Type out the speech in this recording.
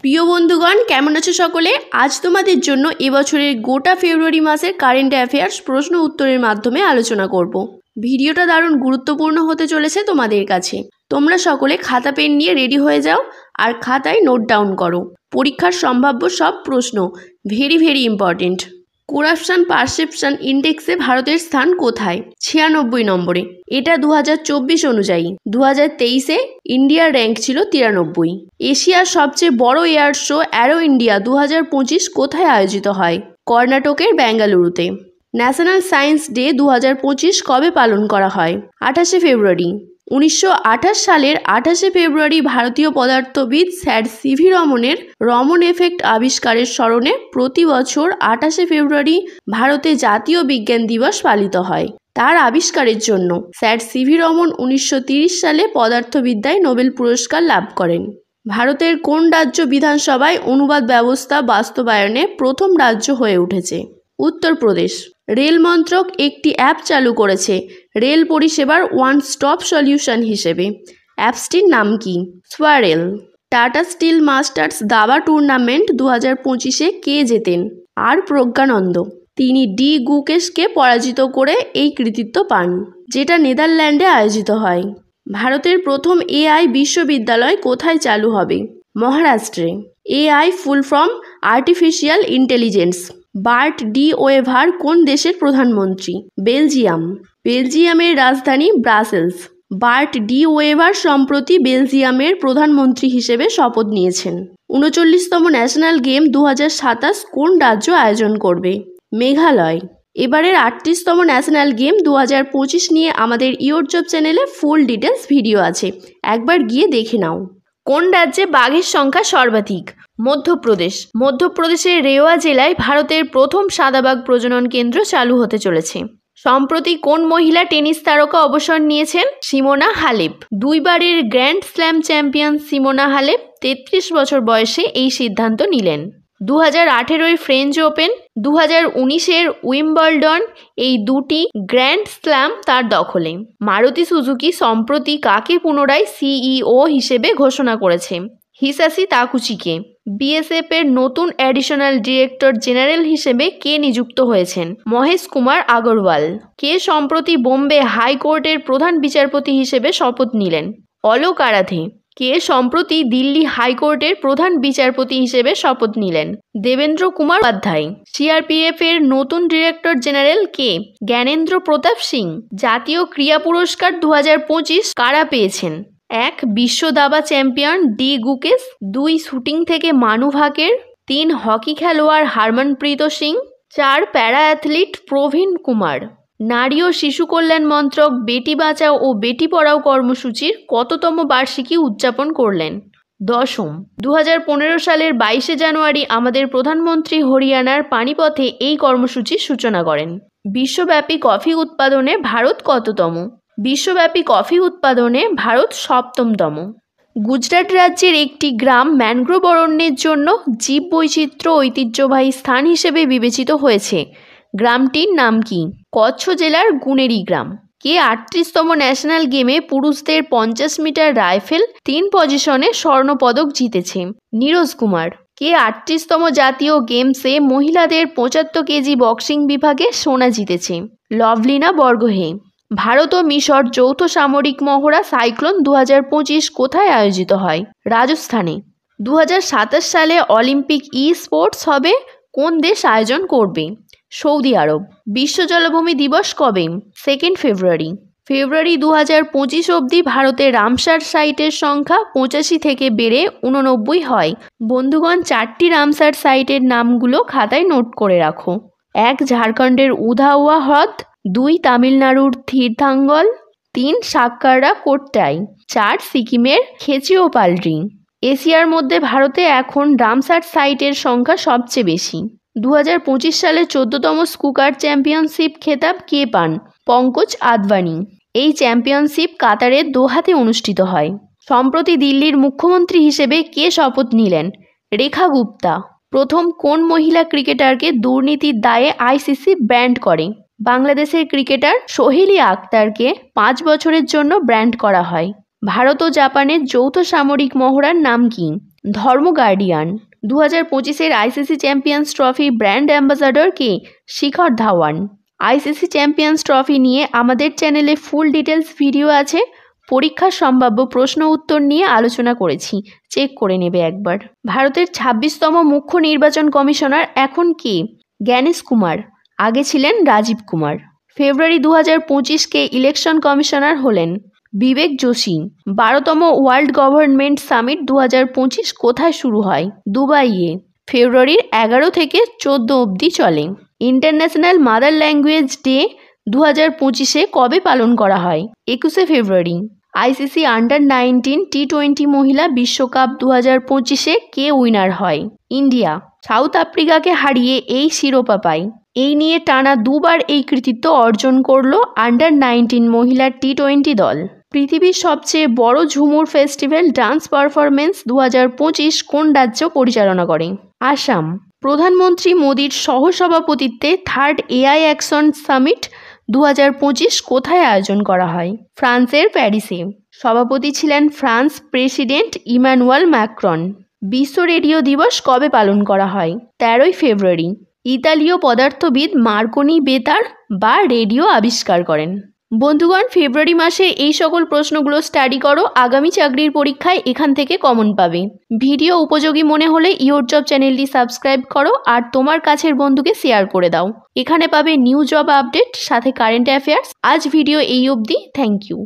প্রিয় বন্ধুগণ, কেমন আছো সকলে? আজ তোমাদের জন্য এবছরের গোটা ফেব্রুয়ারি মাসের কারেন্ট অ্যাফেয়ার্স প্রশ্ন উত্তরের মাধ্যমে আলোচনা করব। ভিডিওটা দারুণ গুরুত্বপূর্ণ হতে চলেছে তোমাদের কাছে। তোমরা সকলে খাতা পেন নিয়ে রেডি হয়ে যাও আর খাতায় নোট ডাউন করো। পরীক্ষার সম্ভাব্য সব প্রশ্ন very very important. Corruption perception ইন্ডেক্সে ভারতের স্থান কোথায়? 96 নম্বরে। এটা 2024 অনুযায়ী। 2023-এ ইন্ডিয়ার র্যাঙ্ক ছিল 93। এশিয়ার সবচেয়ে বড় এয়ার শো অ্যারো ইন্ডিয়া 2025 কোথায় আয়োজিত হয়? কর্ণাটকের বেঙ্গালুরুতে। ন্যাশনাল সায়েন্স ডে 2025 কবে পালন করা হয়? 28শে ফেব্রুয়ারি। 1928 সালের 28শে ফেব্রুয়ারি ভারতীয় পদার্থবিদ স্যার সিভি রমনের রমন এফেক্ট আবিষ্কারের স্মরণে প্রতি বছর 28শে ফেব্রুয়ারি ভারতে জাতীয় বিজ্ঞান দিবস পালিত হয়। তার আবিষ্কারের জন্য স্যার সিভি রমন 1930 সালে পদার্থবিদ্যায় নোবেল পুরস্কার লাভ করেন। ভারতের কোন রাজ্য বিধানসভায় অনুবাদ ব্যবস্থা বাস্তবায়নে প্রথম রাজ্য হয়ে উঠেছে? উত্তরপ্রদেশ। রেল মন্ত্রক একটি অ্যাপ চালু করেছে রেল পরিষেবার ওয়ান স্টপ সলিউশন হিসেবে। অ্যাপসটির নাম কি? সোয়ারেল। টাটা স্টিল মাস্টার্স দাবা টুর্নামেন্ট 2025-এ কে জেতেন? আর প্রজ্ঞানন্দ। তিনি ডি গুকেশকে পরাজিত করে এই কৃতিত্ব পান, যেটা নেদারল্যান্ডে আয়োজিত হয়। ভারতের প্রথম এআই বিশ্ববিদ্যালয় কোথায় চালু হবে? মহারাষ্ট্রে। AI full form artificial intelligence. Bart De Wever কোন দেশের প্রধানমন্ত্রী? বেলজিয়াম। বেলজিয়ামের রাজধানী ব্রাসেলস। বার্ট ডি ওয়েভার সম্প্রতি বেলজিয়ামের প্রধানমন্ত্রী হিসেবে শপথ নিয়েছেন। 39তম ন্যাশনাল গেম 2027 কোন রাজ্য আয়োজন করবে? মেঘালয়। এবারের 38তম ন্যাশনাল গেম 2025 নিয়ে আমাদের ইউটিউব চ্যানেলে ফুল ডিটেলস ভিডিও আছে, একবার গিয়ে দেখে নাও। কোন রাজ্যে বাঘের সংখ্যা সর্বাধিক? মধ্যপ্রদেশ। মধ্যপ্রদেশের রেওয়া জেলায় ভারতের প্রথম সাদাবাঘ প্রজনন কেন্দ্র চালু হতে চলেছে। সম্প্রতি কোন মহিলা টেনিস তারকা অবসর নিয়েছেন? Simona Halep. দুইবারের grand slam champion Simona Halep 33 বছর বয়সে এই সিদ্ধান্ত নিলেন। 2018-এর ফ্রেঞ্চ ওপেন, 2019-এর উইম্বলডন, এই দুটি গ্র্যান্ড স্ল্যাম তার দখলে। মারুতি সুজুকি সম্প্রতি কাকে পুনরায় সিইও হিসেবে ঘোষণা করেছে? হিসাশি তাকুচিকে। বিএসএফ এর নতুন অ্যাডিশনাল ডিরেক্টর জেনারেল হিসেবে কে নিযুক্ত হয়েছেন? মহেশ কুমার আগরওয়াল। কে সম্প্রতি বোম্বে হাইকোর্টের প্রধান বিচারপতি হিসেবে শপথ নিলেন? অলোক আরাধে। কে সম্প্রতি দিল্লি হাইকোর্টের প্রধান বিচারপতি হিসেবে শপথ নিলেন? দেবেন্দ্র কুমার উপাধ্যায়। সিআরপিএফ এর নতুন ডিরেক্টর জেনারেল কে? জ্ঞানেন্দ্র প্রতাপ সিং। জাতীয় ক্রীড়া পুরস্কার 2025 কারা পেয়েছেন? 1 বিশ্ব দাবা চ্যাম্পিয়ন ডি গুকেশ, 2 শুটিং থেকে মানু ভাকের, 3 হকি খেলোয়াড় হরমনপ্রীত সিং, 4 প্যারা অ্যাথলিট প্রবীণ কুমার। নারী ও শিশু কল্যাণ মন্ত্রক বেটি বাঁচাও ও বেটি পড়াও কর্মসূচির কততম বার্ষিকী উদযাপন করলেন? 10ম। 2015 সালের 22শে জানুয়ারি আমাদের প্রধানমন্ত্রী হরিয়ানার পানিপথে এই কর্মসূচির সূচনা করেন। বিশ্বব্যাপী কফি উৎপাদনে ভারত কততম? বিশ্বব্যাপী কফি উৎপাদনে ভারত 7তম। গুজরাট রাজ্যের একটি গ্রাম ম্যানগ্রোভ অরণ্যের জন্য জীববৈচিত্র্য ঐতিহ্যবাহী স্থান হিসেবে বিবেচিত হয়েছে। গ্রামটির নাম কি? কচ্ছ জেলার গুনেরি গ্রাম। কে 38তম ন্যাশনাল গেমে পুরুষদের 50 মিটার রাইফেল 3 পজিশনে স্বর্ণপদক জিতেছে? নীরজ কুমার। কে 38তম জাতীয় গেমসে মহিলাদের 75 কেজি বক্সিং বিভাগে সোনা জিতেছে? লভলিনা বরগোহে। ভারত ও মিশর যৌথ সামরিক মহড়া সাইক্লোন 2025 কোথায় আয়োজিত হয়? রাজস্থানে। 2027 সালে অলিম্পিক ই স্পোর্টস হবে কোন দেশ আয়োজন করবে? সৌদি আরব। বিশ্ব জলভূমি দিবস কবে? 2 ফেব্রুয়ারি। ফেব্রুয়ারি 2025 অবধি ভারতের রামসার সাইটের সংখ্যা 85 থেকে বেড়ে 89 হয়। বন্ধুগণ, 4টি রামসার সাইটের নামগুলো খাতায় নোট করে রাখো। 1 ঝাড়খণ্ডের উধাওয়া হ্রদ, 2 তামিলনাড়ুর থিরথাঙ্গল, 3 সাক্কারা কোট্টাই, 4 সিকিমের খেচিওপালড্রি। এশিয়ার মধ্যে ভারতে এখন রামসার সাইটের সংখ্যা সবচেয়ে বেশি। 2025 সালে 14তম স্কুকার চ্যাম্পিয়নশিপ খেতাব কে পান? পঙ্কজ আদবানি। এই চ্যাম্পিয়নশিপ কাতারের দোহাতে অনুষ্ঠিত হয়। সম্প্রতি দিল্লির মুখ্যমন্ত্রী হিসেবে কে শপথ নিলেন? রেখা গুপ্তা। প্রথম কোন মহিলা ক্রিকেটারকে দুর্নীতির দায়ে আইসিসি ব্যান্ড করে? বাংলাদেশের ক্রিকেটার সোহেলি আক্তারকে 5 বছরের জন্য ব্যান্ড করা হয়। ভারত ও জাপানের যৌথ সামরিক মহড়ার নাম কি? ধর্ম গার্ডিয়ান। 2025-এর ICC Champions Trophy brand ambassador কে? Shikhar Dhawan. ICC Champions Trophy নিয়ে আমাদের চ্যানেলে ফুল ডিটেলস ভিডিও আছে। পরীক্ষার সম্ভাব্য প্রশ্ন উত্তর নিয়ে আলোচনা করেছি, চেক করে নেবে একবার। ভারতের 26তম মুখ্য নির্বাচন কমিশনার এখন কে? জ্ঞানেশ কুমার। আগে ছিলেন রাজীব কুমার। ফেব্রুয়ারি 2025-কে ইলেকশন কমিশনার হলেন বিবেক যোশী। 12তম ওয়ার্ল্ড গভর্নমেন্ট সামিট 2025 কোথায় শুরু হয়? দুবাইয়ে। ফেব্রুয়ারির 11 থেকে 14 অবধি চলে। ইন্টারন্যাশনাল মাদার ল্যাঙ্গুয়েজ ডে 2025-এ কবে পালন করা হয়? 21শে ফেব্রুয়ারি। আইসিসি আন্ডার-19 টি20 মহিলা বিশ্বকাপ 2025-এ কে উইনার হয়? ইন্ডিয়া। সাউথ আফ্রিকাকে হারিয়ে এই শিরোপা পায়। এই নিয়ে টানা দুবার এই কৃতিত্ব অর্জন করল আন্ডার-19 মহিলা টি20 দল। পৃথিবীর সবচেয়ে বড় ঝুমুর ফেস্টিভ্যাল ডান্স পারফরমেন্স 2025 কোন রাজ্য পরিচালনা করে? আসাম। প্রধানমন্ত্রী মোদীর সহসভাপতিত্বে থার্ড এআই অ্যাকশন সামিট 2025 কোথায় আয়োজন করা হয়? ফ্রান্সের প্যারিসে। সভাপতি ছিলেন ফ্রান্স প্রেসিডেন্ট ইমানুয়েল ম্যাক্রন। বিশ্ব রেডিও দিবস কবে পালন করা হয়? 13ই ফেব্রুয়ারি। ইতালীয় পদার্থবিদ মার্কনি বেতার বা রেডিও আবিষ্কার করেন। বন্ধুগণ, ফেব্রুয়ারি মাসে এই সকল প্রশ্নগুলো স্টাডি করো, আগামী চাকরির পরীক্ষায় এখান থেকে কমন পাবে। ভিডিও উপযোগী মনে হলে ইওর জব চ্যানেলটি সাবস্ক্রাইব করো আর তোমার কাছের বন্ধুকে শেয়ার করে দাও। এখানে পাবে নিউ জব আপডেট, সাথে কারেন্ট অ্যাফেয়ার্স। আজ ভিডিও এই অবধি। Thank you.